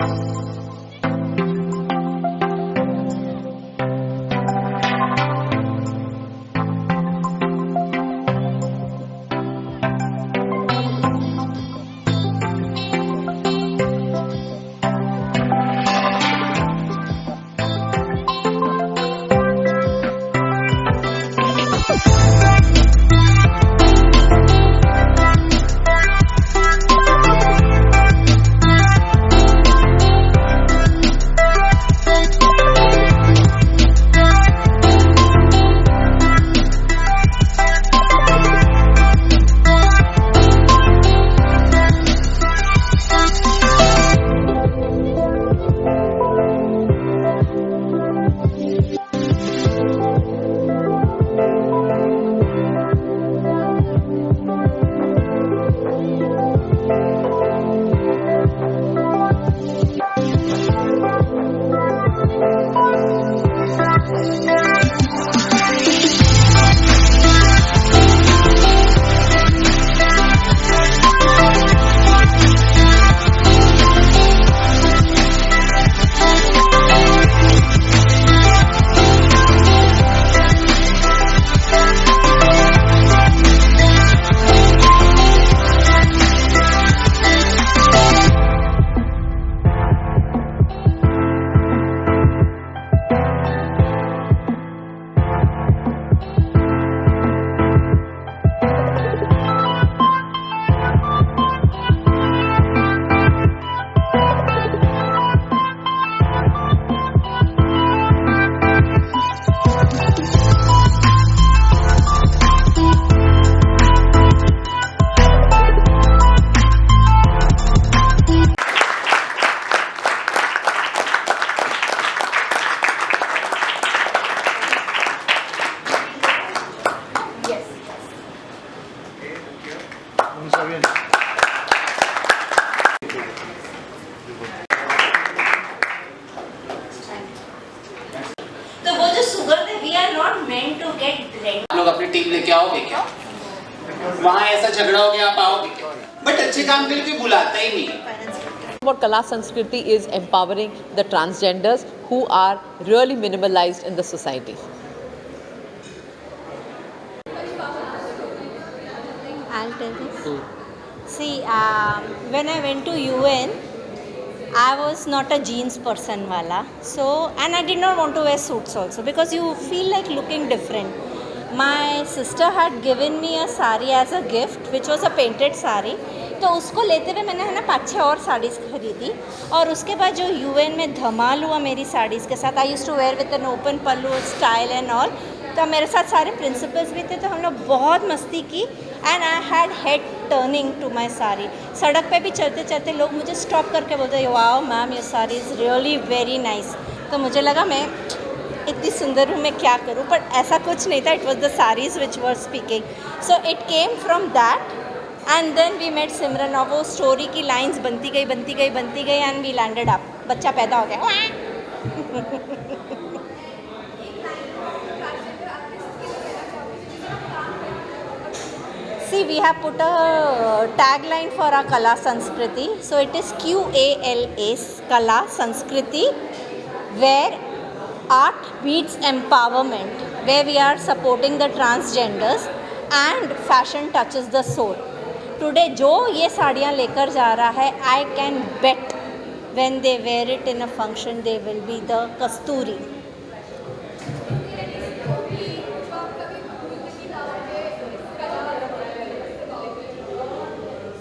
तो वो जो सुगंध है, we are not meant to get drained. आप लोग अपनी टीम लेके आओगे क्या? वहाँ ऐसा झगड़ा हो गया आप आओगे क्या? बट अच्छे काम के लिए कोई बुलाता ही नहीं. What Kala Sanskriti is empowering the transgenders who are really minimalized in the society. I'll tell this. See, when I went to UN, I was not a jeans person wala. So, and I did not want to wear suits also because you feel like looking different. My sister had given me a sari as a gift, which was a painted sari. तो उसको लेते हुए मैंने है ना 5-6 और साड़ीज़ खरीदी और उसके बाद जो UN में धमाल हुआ मेरी साड़ीज़ के साथ. I use to wear with an open pallu style and all. तो मेरे साथ सारे प्रिंसिपल्स भी थे तो हम लोग बहुत मस्ती की and I had head turning to my sari. सड़क पे भी चलते चलते लोग मुझे स्टॉप करके बोलते wow ma'am your sari is really very nice. तो मुझे लगा मैं इतनी सुंदर हूँ मैं क्या करूँ, बट ऐसा कुछ नहीं था. It was the sarees which were speaking. So it came from that and then we met Simran और वो स्टोरी की लाइन्स बनती गई एंड वी लैंडेड अप. बच्चा पैदा हो गया. See, we have put a tagline for our Kala Sanskriti. So it is QALA, Kala Sanskriti, where art meets empowerment, where we are supporting the transgenders and fashion touches the soul. Today, जो ये साड़ियाँ लेकर जा रहा है, I can bet when they wear it in a function, they will be the Kasturi.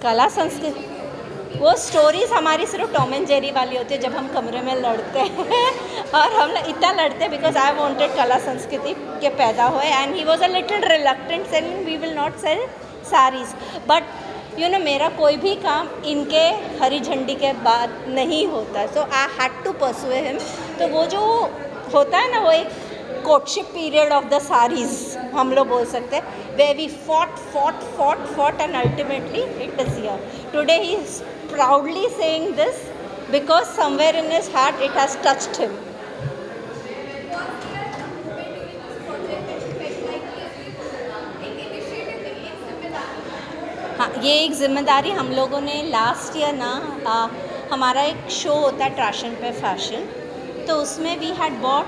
कला संस्कृति वो स्टोरीज़ हमारी सिर्फ टॉम एंड जेरी वाली होती है जब हम कमरे में लड़ते हैं और हम इतना लड़ते हैं बिकॉज आई वांटेड कला संस्कृति के पैदा हुए and he was a little reluctant selling we will not sell saris. But you know मेरा कोई भी काम इनके हरी झंडी के बाद नहीं होता. So I had to pursue him. तो वो जो होता है ना वो एक courtship period of the sarees हम लोग बोल सकते हैं, where we fought and ultimately it is here. Today he is proudly saying this because somewhere in his heart it has touched him. हाँ, ये एक जिम्मेदारी हम लोगों ने लास्ट ईयर ना हमारा एक शो होता है ट्रैशन पे फैशन, तो उसमें we had bought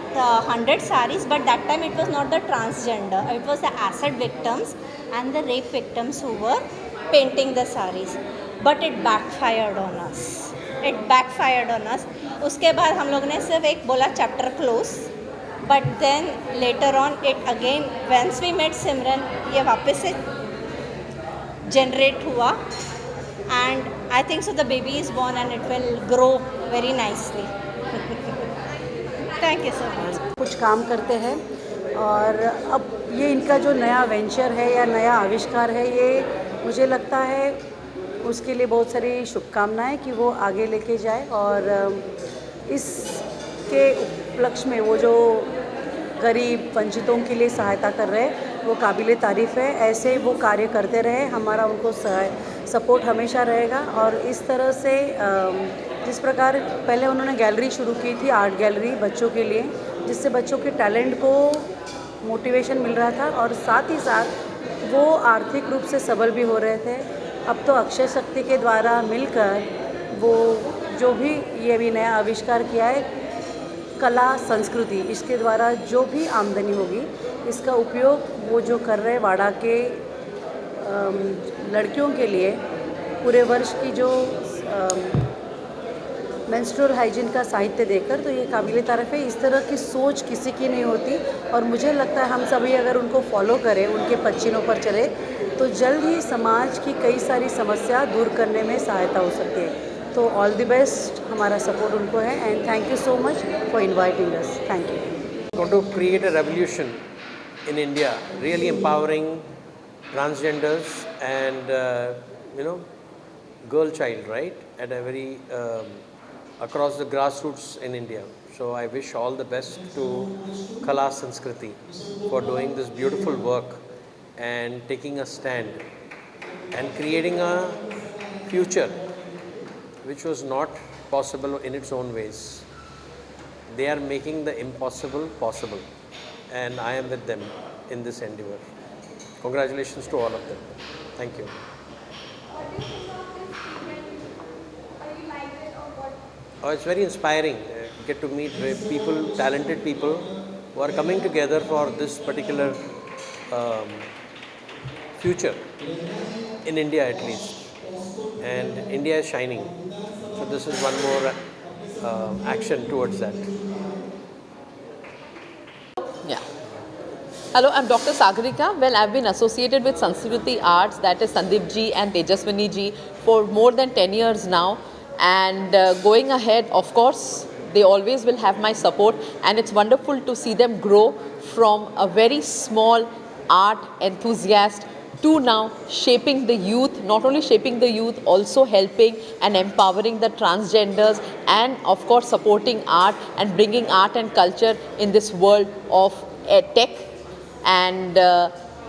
100 sarees, but that time it was not the transgender, it was the acid victims and the rape victims who were painting the sarees, but it backfired on us, उसके बाद हम लोग ने सिर्फ एक बोला chapter close, but then later on it again once we met Simran, ये वापस से जनरेट हुआ, and I think so the baby is born and it will grow very nicely. Thank you so much. कुछ काम करते हैं और अब ये इनका जो नया वेंचर है या नया आविष्कार है, ये मुझे लगता है उसके लिए बहुत सारी शुभकामनाएं कि वो आगे लेके जाए, और इसके उपलक्ष्य में वो जो गरीब वंचितों के लिए सहायता कर रहे हैं वो काबिल तारीफ़ है. ऐसे वो कार्य करते रहे, हमारा उनको सपोर्ट हमेशा रहेगा. और इस तरह से जिस प्रकार पहले उन्होंने गैलरी शुरू की थी, आर्ट गैलरी बच्चों के लिए, जिससे बच्चों के टैलेंट को मोटिवेशन मिल रहा था और साथ ही साथ वो आर्थिक रूप से सबल भी हो रहे थे. अब तो अक्षय शक्ति के द्वारा मिलकर वो जो भी ये अभी नया आविष्कार किया है, कला संस्कृति, इसके द्वारा जो भी आमदनी होगी इसका उपयोग वो जो कर रहे वाड़ा के लड़कियों के लिए पूरे वर्ष की जो मेंस्ट्रुअल हाइजीन का साहित्य देकर, तो ये काबिल तारीफ़ है. इस तरह की सोच किसी की नहीं होती, और मुझे लगता है हम सभी अगर उनको फॉलो करें, उनके पच्चीनों पर चले, तो जल्द ही समाज की कई सारी समस्या दूर करने में सहायता हो सकती है. तो ऑल द बेस्ट, हमारा सपोर्ट उनको है, and thank you so much for inviting us. Thank you. Want to create a revolution in India, really empowering transgenders and girl child, right, at a very across the grassroots in India. So I wish all the best to Kala Sanskriti for doing this beautiful work and taking a stand and creating a future which was not possible in its own ways. They are making the impossible possible, and I am with them in this endeavor. Congratulations to all of them. Thank you. Oh, it's very inspiring. Get to meet people, talented people who are coming together for this particular future in India at least. And India is shining. So this is one more action towards that. Yeah. Hello, I'm Dr. Sagarika. Well, I've been associated with Sanskriti Arts, that is Sandeep ji and Tejaswini ji, for more than 10 years now. And going ahead, of course, they always will have my support. And it's wonderful to see them grow from a very small art enthusiast to now shaping the youth, not only shaping the youth, also helping and empowering the transgenders, and of course supporting art and bringing art and culture in this world of tech. And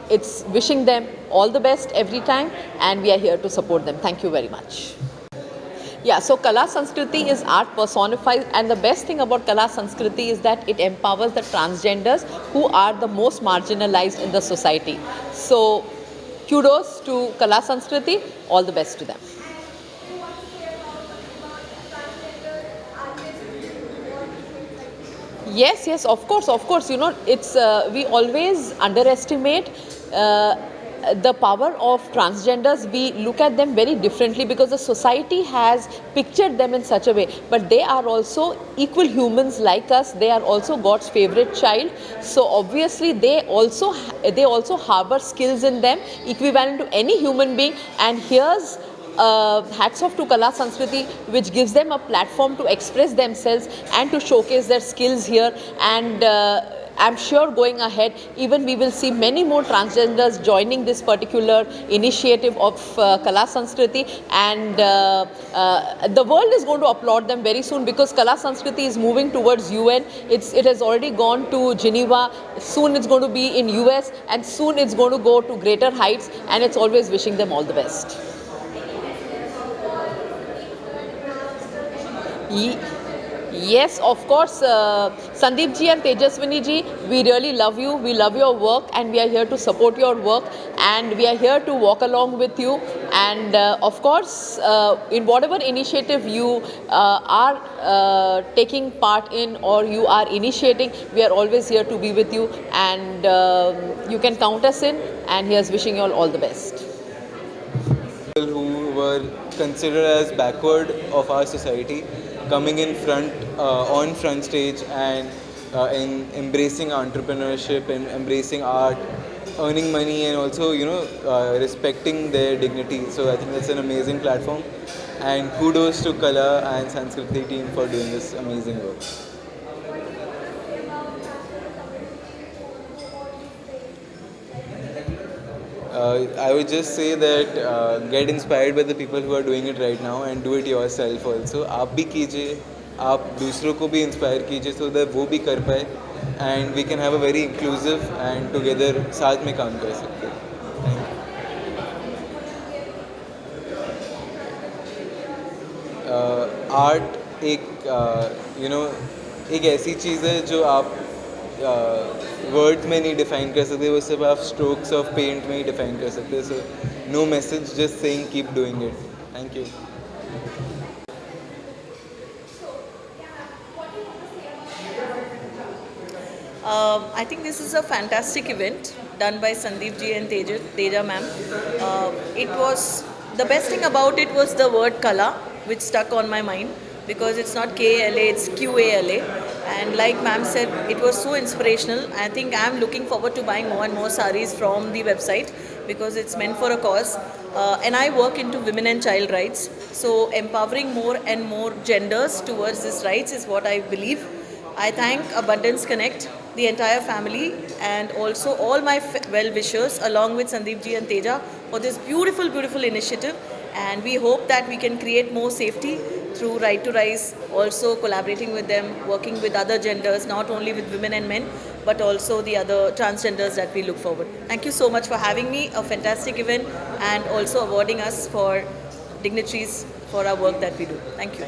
it's wishing them all the best every time, and we are here to support them. Thank you very much. Yeah, so Kala Sanskriti is art personified, and the best thing about Kala Sanskriti is that it empowers the transgenders who are the most marginalized in the society. So kudos to Kala Sanskriti, all the best to them. Yes, of course, you know, it's we always underestimate the power of transgenders. We look at them very differently because the society has pictured them in such a way, but they are also equal humans like us. They are also God's favorite child, so obviously they also harbor skills in them equivalent to any human being. And here's hats off to Kala Sanskriti, which gives them a platform to express themselves and to showcase their skills here. And I'm sure going ahead, even we will see many more transgenders joining this particular initiative of Kala Sanskriti, and the world is going to applaud them very soon, because Kala Sanskriti is moving towards UN. It has already gone to Geneva. Soon it's going to be in US, and soon it's going to go to greater heights, and it's always wishing them all the best. Yes, of course, Sandeep ji and Tejaswini ji, we really love you. We love your work, and we are here to support your work, and we are here to walk along with you. And of course, in whatever initiative you are taking part in or you are initiating, we are always here to be with you, and you can count us in. And here's wishing you all the best. People who were considered as backward of our society coming in front on front stage and in embracing entrepreneurship and embracing art, earning money, and also respecting their dignity. So I think that's an amazing platform, and kudos to Kala and Sanskriti team for doing this amazing work. I would just say that get inspired by the people who are doing it right now and do it yourself also. आप भी कीजिए, आप दूसरों को भी inspire कीजिए so that वो भी कर पाए, and we can have a very inclusive and together साथ में काम कर सकते हैं. आर्ट एक ऐसी चीज़ है जो आप वर्ड्स में नहीं डिफाइन कर सकते, वो सिर्फ आप स्ट्रोक्स ऑफ पेंट में ही डिफाइन कर सकते हैं. So no message, just saying keep doing it. Thank you. I think this is a fantastic event done by Sandeep ji and Teja ma'am. It was, the best thing about it was the word Kala, which stuck on my mind, because it's not K-A-L-A, it's Q-A-L-A. And like ma'am said, it was so inspirational. I think I'm looking forward to buying more and more saris from the website, because it's meant for a cause. And I work into women and child rights. So empowering more and more genders towards these rights is what I believe. I thank Abundance Connect, the entire family, and also all my well-wishers along with Sandeep ji and Teja for this beautiful, beautiful initiative. And we hope that we can create more safety through Right to Rise, also collaborating with them, working with other genders, not only with women and men, but also the other transgenders that we look forward. Thank you so much for having me, a fantastic event, and also awarding us for dignitaries for our work that we do. Thank you.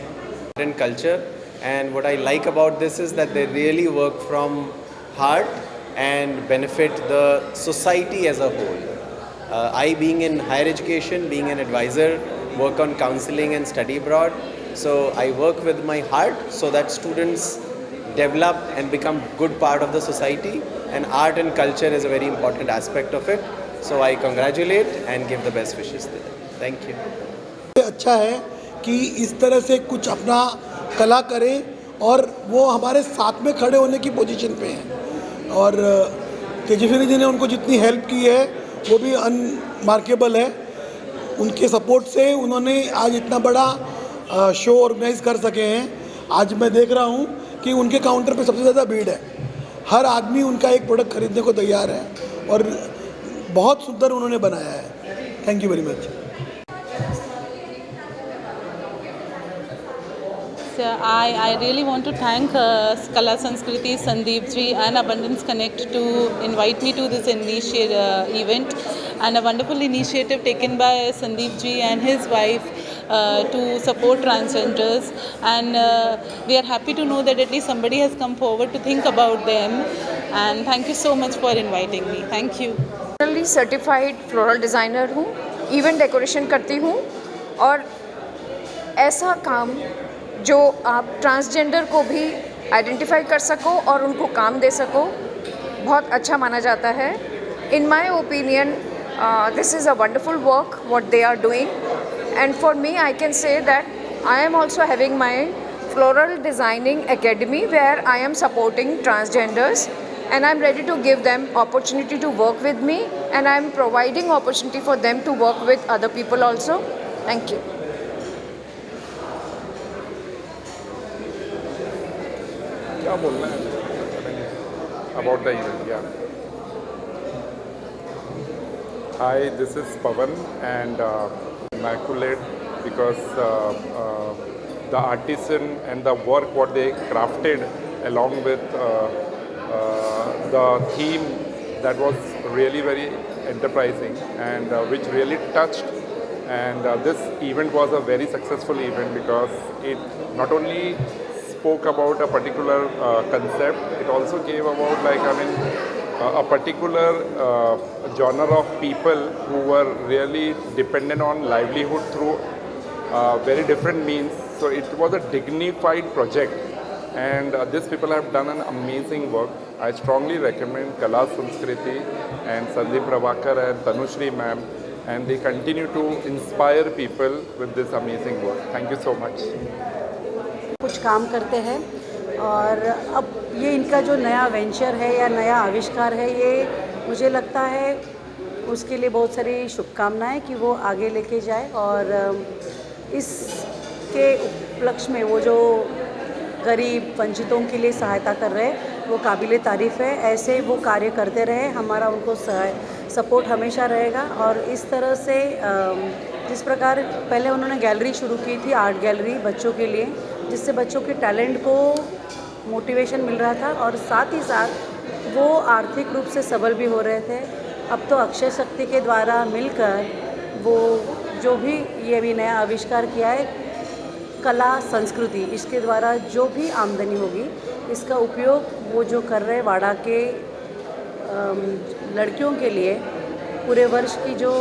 And culture, and what I like about this is that they really work from heart and benefit the society as a whole. I, being in higher education, being an advisor, work on counseling and study abroad. So I work with my heart so that students develop and become good part of the society, and art and culture is a very important aspect of it. So I congratulate and give the best wishes to them. Thank you. अच्छा है कि इस तरह से कुछ अपना कला करें और वो हमारे साथ में खड़े होने की पोजीशन पे हैं, और तेजस्विनी जी ने उनको जितनी हेल्प की है वो भी अनमार्केबल है. उनके सपोर्ट से उन्होंने आज इतना बड़ा शो ऑर्गेनाइज कर सके हैं. आज मैं देख रहा हूँ कि उनके काउंटर पे सबसे ज़्यादा भीड़ है. हर आदमी उनका एक प्रोडक्ट खरीदने को तैयार है, और बहुत सुंदर उन्होंने बनाया है. Thank you very much. I really want to thank Kala Sanskriti, Sandeep ji and Abundance Connect to invite me to this event, and a wonderful initiative taken by Sandeep ji and his wife to support transgenders, and we are happy to know that at least somebody has come forward to think about them, and thank you so much for inviting me. Thank you. Certified floral designer हूँ, event decoration करती हूँ, और ऐसा काम जो आप transgender को भी आइडेंटिफाई कर सको और उनको काम दे सको, बहुत अच्छा माना जाता है. In my opinion this is a wonderful work what they are doing, and for me I can say that I am also having my floral designing academy where I am supporting transgenders, and I'm ready to give them opportunity to work with me, and I'm providing opportunity for them to work with other people also. Thank you. क्या बोलना है about the event? Yeah. Hi, this is Pawan, and immaculate because the artisan and the work what they crafted along with the theme that was really very enterprising and which really touched. And this event was a very successful event because it not only spoke about a particular concept. It also came about a particular genre of people who were really dependent on livelihood through very different means. So it was a dignified project, and these people have done an amazing work. I strongly recommend Kala Sanskriti and Sandeep Prabhakar and Tanushri ma'am, and they continue to inspire people with this amazing work. Thank you so much. कुछ काम करते हैं और अब ये इनका जो नया वेंचर है या नया आविष्कार है, ये मुझे लगता है उसके लिए बहुत सारी शुभकामनाएं कि वो आगे लेके जाए। और इसके उपलक्ष्य में वो जो गरीब वंचितों के लिए सहायता कर रहे हैं वो काबिले तारीफ़ है। ऐसे वो कार्य करते रहे, हमारा उनको सपोर्ट हमेशा रहेगा। और इस तरह से जिस प्रकार पहले उन्होंने गैलरी शुरू की थी, आर्ट गैलरी बच्चों के लिए, जिससे बच्चों के टैलेंट को मोटिवेशन मिल रहा था और साथ ही साथ वो आर्थिक रूप से सबल भी हो रहे थे। अब तो अक्षय शक्ति के द्वारा मिलकर वो जो भी ये अभी नया आविष्कार किया है कला संस्कृति, इसके द्वारा जो भी आमदनी होगी इसका उपयोग वो जो कर रहे वाड़ा के लड़कियों के लिए पूरे वर्ष की जो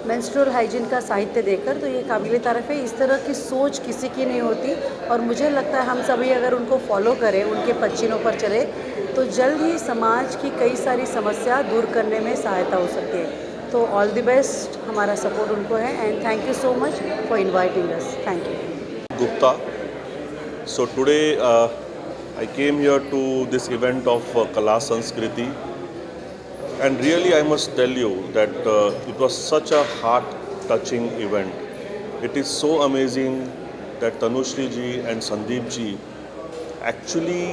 मेंस्ट्रुअल हाइजीन का साहित्य देकर, तो ये काबिले तारीफ़ है। इस तरह की सोच किसी की नहीं होती और मुझे लगता है हम सभी अगर उनको फॉलो करें, उनके पच्चीनों पर चले, तो जल्द ही समाज की कई सारी समस्या दूर करने में सहायता हो सकती है। तो ऑल द बेस्ट, हमारा सपोर्ट उनको है and thank you so much for inviting us. Thank you. Gupta. So today I came here to this event of Kala Sanskriti, and really I must tell you that it was such a heart-touching event. It is so amazing that Tanushri ji and Sandeep ji actually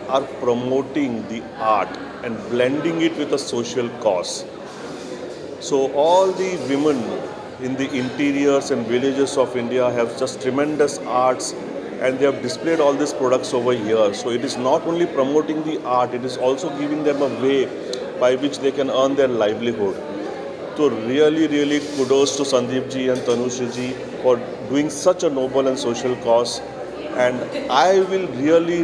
are promoting the art and blending it with a social cause. So all the women in the interiors and villages of India have just tremendous arts, and they have displayed all these products over here. So it is not only promoting the art, it is also giving them a way by which they can earn their livelihood. So really kudos to Sandeep ji and Tanushri ji for doing such a noble and social cause. And I will really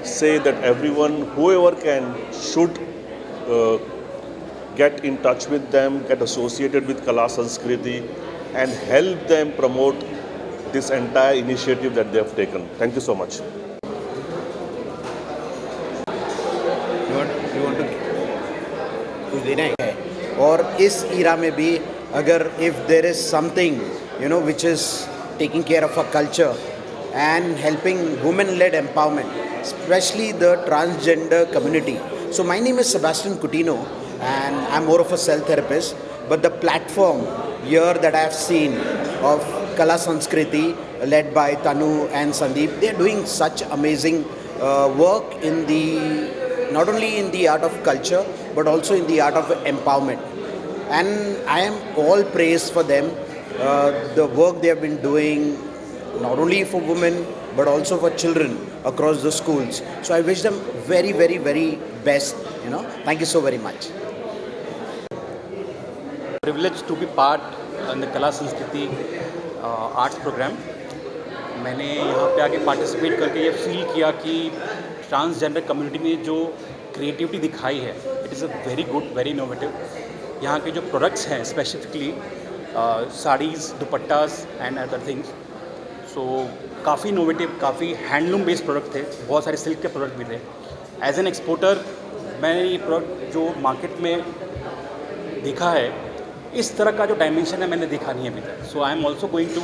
say that everyone, whoever can, should get in touch with them, get associated with Kala Sanskriti and help them promote this entire initiative that they have taken. Thank you so much. You want to कुछ देना है? और इस इरा में भी अगर if there is something which is taking care of our culture and helping women-led empowerment, especially the transgender community. So my name is Sebastian Coutinho and I'm more of a cell therapist, but the platform here that I have seen of Kala Sanskriti led by Tanu and Sandeep, they are doing such amazing work in the not only in the art of culture but also in the art of empowerment, and I am all praise for them, the work they have been doing not only for women but also for children across the schools. So I wish them very best. Thank you so very much. Privileged to be part in the Kala Sanskriti arts program. मैंने यहाँ पे आके participate करके ये feel किया कि transgender community में जो क्रिएटिविटी दिखाई है, it is a very good, very innovative. यहाँ के जो प्रोडक्ट्स हैं specifically sarees, dupattas and other things, so काफ़ी इनोवेटिव, काफ़ी हैंडलूम बेस्ड प्रोडक्ट थे, बहुत सारे सिल्क के प्रोडक्ट भी थे। एज एन एक्सपोर्टर मैंने ये प्रोडक्ट जो मार्केट में देखा है, इस तरह का जो डायमेंशन है मैंने देखा नहीं है अभी तक। So I am also going to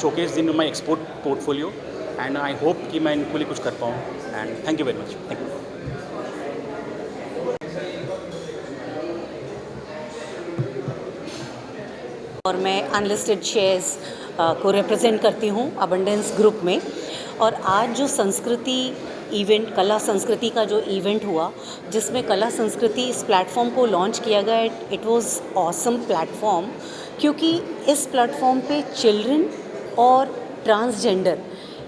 showcase in my export portfolio and I hope कि मैं इनको लिए कुछ कर पाऊँ। And thank you very much. Thank you. और मैं अनलिस्टेड शेयर्स को रिप्रेजेंट करती हूँ अबंडेंस ग्रुप में। और आज जो संस्कृति इवेंट, कला संस्कृति का जो इवेंट हुआ, जिसमें कला संस्कृति इस प्लेटफॉर्म को लॉन्च किया गया, इट वाज ऑसम प्लेटफॉर्म, क्योंकि इस प्लेटफॉर्म पे चिल्ड्रन और ट्रांसजेंडर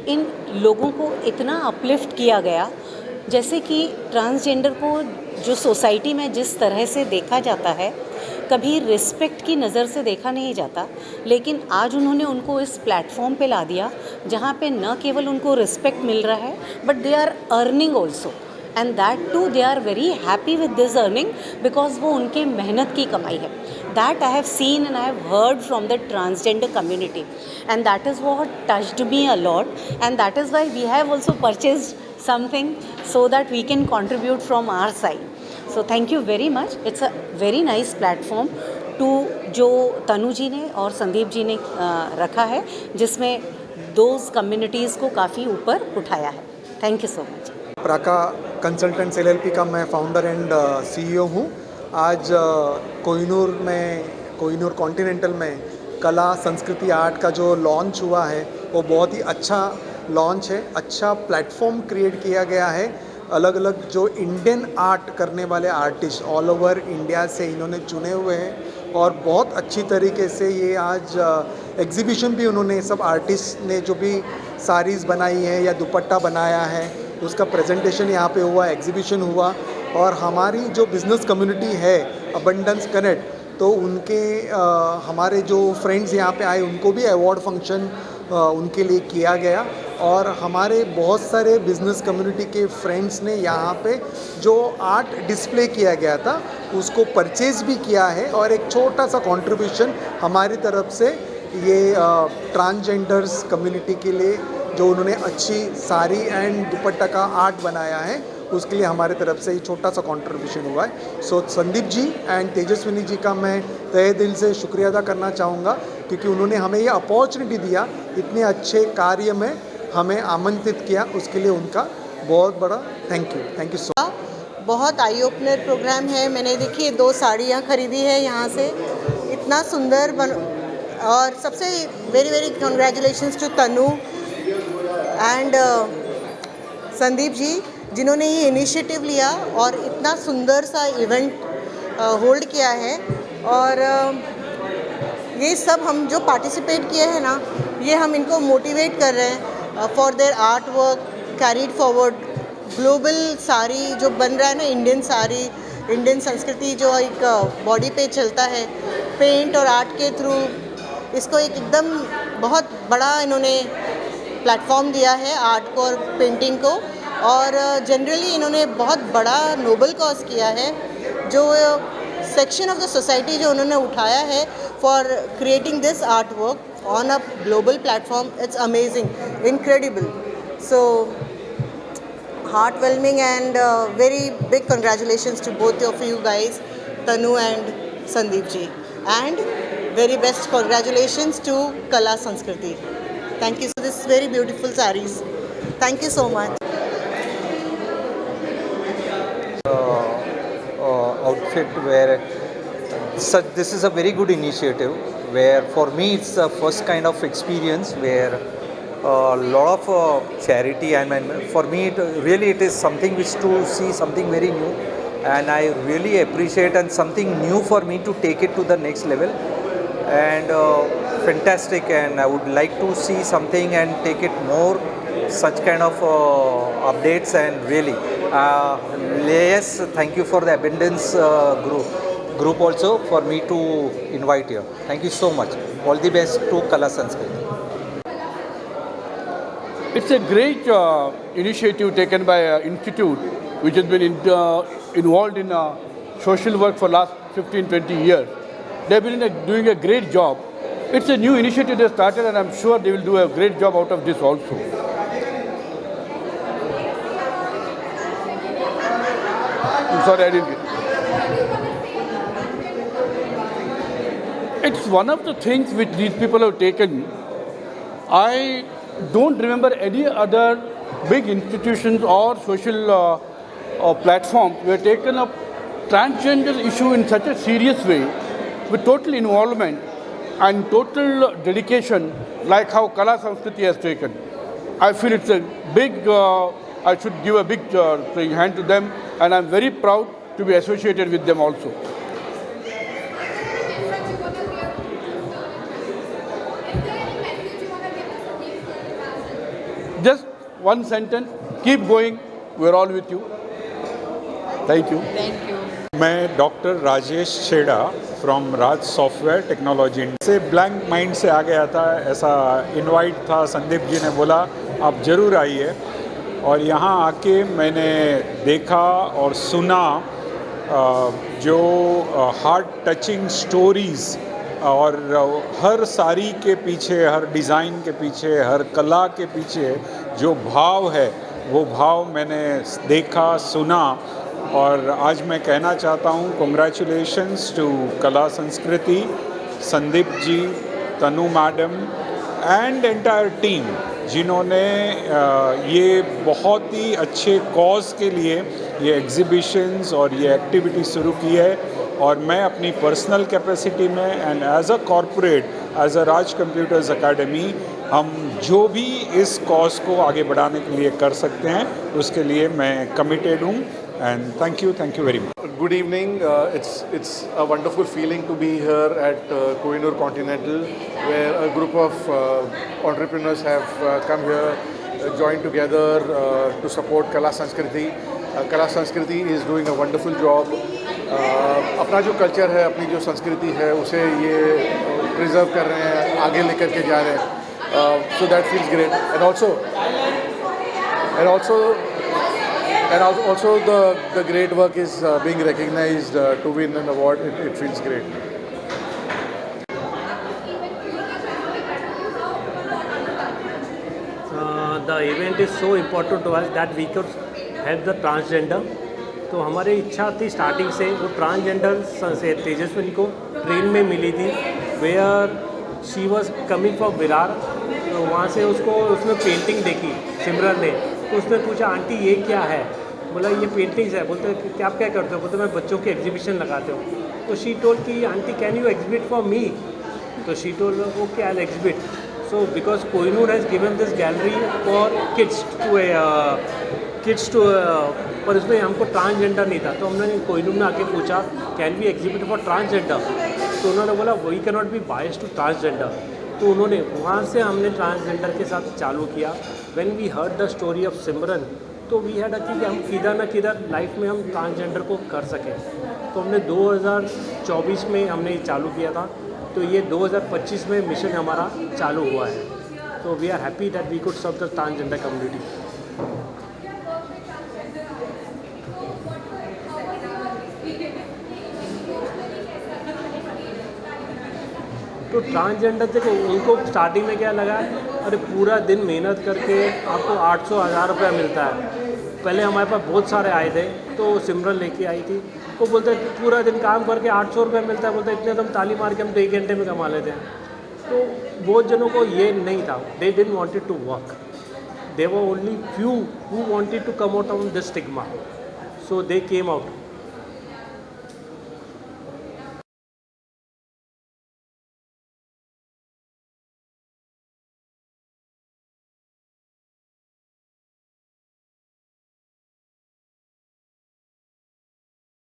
इन लोगों को इतना अपलिफ्ट किया गया। जैसे कि ट्रांसजेंडर को जो सोसाइटी में जिस तरह से देखा जाता है कभी रिस्पेक्ट की नज़र से देखा नहीं जाता, लेकिन आज उन्होंने उनको इस प्लेटफॉर्म पे ला दिया जहाँ पे न केवल उनको रिस्पेक्ट मिल रहा है but they are earning also, and that too they are very happy with this earning because वो उनके मेहनत की कमाई है. That I have seen and I have heard from the transgender community, and that is what touched me a lot, and that is why we have also purchased something so that we can contribute from our side. So thank you very much. It's a very nice platform to जो तनु जी ने और संदीप जी ने रखा है, जिसमें those communities को काफ़ी ऊपर उठाया है. Thank you so much. Praka consultants LLP का मैं फाउंडर एंड CEO हूँ. आज कोहिनूर कॉन्टिनेंटल में कला संस्कृति आर्ट का जो लॉन्च हुआ है वो बहुत ही अच्छा लॉन्च है. अच्छा प्लेटफॉर्म क्रिएट किया गया है. अलग अलग जो इंडियन आर्ट करने वाले आर्टिस्ट ऑल ओवर इंडिया से इन्होंने चुने हुए हैं और बहुत अच्छी तरीके से ये आज एग्जीबिशन भी उन्होंने सब आर्टिस्ट ने जो भी साड़ीज़ बनाई है या दुपट्टा बनाया है उसका प्रेजेंटेशन यहाँ पे हुआ, एग्जीबिशन हुआ. और हमारी जो बिज़नेस कम्युनिटी है अबंडेंस कनेक्ट, तो उनके हमारे जो फ्रेंड्स यहाँ पे आए उनको भी अवार्ड फंक्शन उनके लिए किया गया. और हमारे बहुत सारे बिज़नेस कम्युनिटी के फ्रेंड्स ने यहाँ पे जो आर्ट डिस्प्ले किया गया था उसको परचेज़ भी किया है. और एक छोटा सा कंट्रीब्यूशन हमारी तरफ से ये ट्रांसजेंडर्स कम्युनिटी के लिए जो उन्होंने अच्छी साड़ी एंड दुपट्टा का आर्ट बनाया है उसके लिए हमारे तरफ से ये छोटा सा कंट्रीब्यूशन हुआ है. सो संदीप जी एंड तेजस्विनी जी का मैं तहे दिल से शुक्रिया अदा करना चाहूँगा क्योंकि उन्होंने हमें ये अपॉर्चुनिटी दिया, इतने अच्छे कार्य में हमें आमंत्रित किया, उसके लिए उनका बहुत बड़ा थैंक यू सो मच. बहुत आई ओपनर प्रोग्राम है. मैंने देखिए 2 साड़ियाँ खरीदी है यहाँ से, इतना सुंदर और सबसे very very congratulations to Tanu and Sandeep ji जिन्होंने ये इनिशिएटिव लिया और इतना सुंदर सा इवेंट होल्ड किया है. और ये सब हम जो पार्टिसिपेट किए हैं ना, ये हम इनको मोटिवेट कर रहे हैं for their art work carried forward. Global sari जो बन रहा है ना, इंडियन साड़ी, इंडियन संस्कृति जो एक बॉडी पे चलता है पेंट और आर्ट के थ्रू, इसको एक एकदम बहुत बड़ा इन्होंने प्लेटफॉर्म दिया है आर्ट को और पेंटिंग को. और जनरली इन्होंने बहुत बड़ा नोबल कॉज किया है, जो सेक्शन ऑफ द सोसाइटी जो उन्होंने उठाया है for creating this art work on a global platform. It's amazing, incredible. So heartwarming and very big congratulations to both of you guys, Tanu and Sandeep ji, and very best congratulations to Kala Sanskriti. Thank you for this very beautiful sarees. Thank you so much. Outfit where this is a very good initiative where for me it's the first kind of experience where a lot of charity, and for me it is something which to see something very new, and I really appreciate, and something new for me to take it to the next level, and fantastic, and I would like to see something and take it more such kind of updates. And really yes, thank you for the Abundance group also for me to invite here. Thank you so much. All the best to Kala Sanskriti. It's a great initiative taken by an institute which has been involved in social work for last 15-20 years. They've been doing a great job. It's a new initiative they started, and I'm sure they will do a great job out of this also. I'm sorry, I didn't get. It's one of the things which these people have taken. I don't remember any other big institutions or social platforms who have taken up transgender issue in such a serious way with total involvement and total dedication like how Kala Sanskriti has taken. I feel it's a big, I should give a big hand to them, and I'm very proud to be associated with them also. Just one sentence, keep going, we're all with you. Thank you. मैं doctor Rajesh छेड़ा from Raj software technology से blank mind से आ गया था, ऐसा invite था, संदीप जी ने बोला आप ज़रूर आइए, और यहाँ आके मैंने देखा और सुना जो हार्ट टचिंग स्टोरीज़, और हर साड़ी के पीछे, हर डिज़ाइन के पीछे, हर कला के पीछे जो भाव है वो भाव मैंने देखा, सुना, और आज मैं कहना चाहता हूँ कॉन्ग्रेचुलेशंस टू कला संस्कृति, संदीप जी, तनु मैडम एंड एंटायर टीम, जिन्होंने ये बहुत ही अच्छे कॉज के लिए ये एग्जीबिशंस और ये एक्टिविटी शुरू की है। और मैं अपनी पर्सनल कैपेसिटी में and as a corporate, as a Raj Computers Academy, हम जो भी इस कॉज को आगे बढ़ाने के लिए कर सकते हैं उसके लिए मैं कमिटेड हूँ। And thank you very much. Good evening. It's a wonderful feeling to be here at Kohinoor Continental, where a group of entrepreneurs have come here, joined together to support Kala Sanskriti. Kala Sanskriti is doing a wonderful job. अपना जो culture है, अपनी जो संस्कृति है, उसे ये preserve कर रहे हैं, आगे लेकर के जा रहे हैं. So that feels great. And also the great work is being recognized to win an award. It feels great. The event is so important to us that we could help the transgender. तो हमारी इच्छा थी starting से, वो transgender से तेजस्विनी को train में मिली थी, where she was coming from Virar. तो वहाँ से उसने पेंटिंग देखी सिमरन ने, तो उसने पूछा आंटी ये क्या है, बोला ये पेंटिंग्स है. बोलते कि आप क्या करते हो, बोलते मैं बच्चों की एग्जीबिशन लगाते हो. तो शी टोल्ड कि aunty can you exhibit for me. तो she told okay I will exhibit. So because Kohinoor has given this gallery for kids to पर उसमें हमको ट्रांसजेंडर नहीं था, तो हमने कोहिनूर में आके पूछा can we exhibit for transgender. तो उन्होंने बोला we can not be biased to transgender. तो उन्होंने वहाँ से हमने ट्रांसजेंडर के साथ चालू किया. When we heard the story of Simran, तो वी हैड कि हम किधर ना किधर लाइफ में हम ट्रांसजेंडर को कर सकें. तो हमने 2024 में हमने ये चालू किया था, तो ये 2025 में मिशन हमारा चालू हुआ है. तो we are happy that we could serve the transgender community. तो ट्रांसजेंडर देखो, उनको स्टार्टिंग में क्या लगा, अरे पूरा दिन मेहनत करके आपको 800-1000 रुपया मिलता है. पहले हमारे पास बहुत सारे आए थे, तो सिमरन लेके आई थी, वो बोलते पूरा दिन काम करके 800 रुपया मिलता है, बोलते इतने तो हम ताली मार के हम तो 1 घंटे में कमा लेते हैं. तो बहुत जनों को ये नहीं था, they didn't wanted to work, they were only few who wanted to come out of this stigma, so they came out.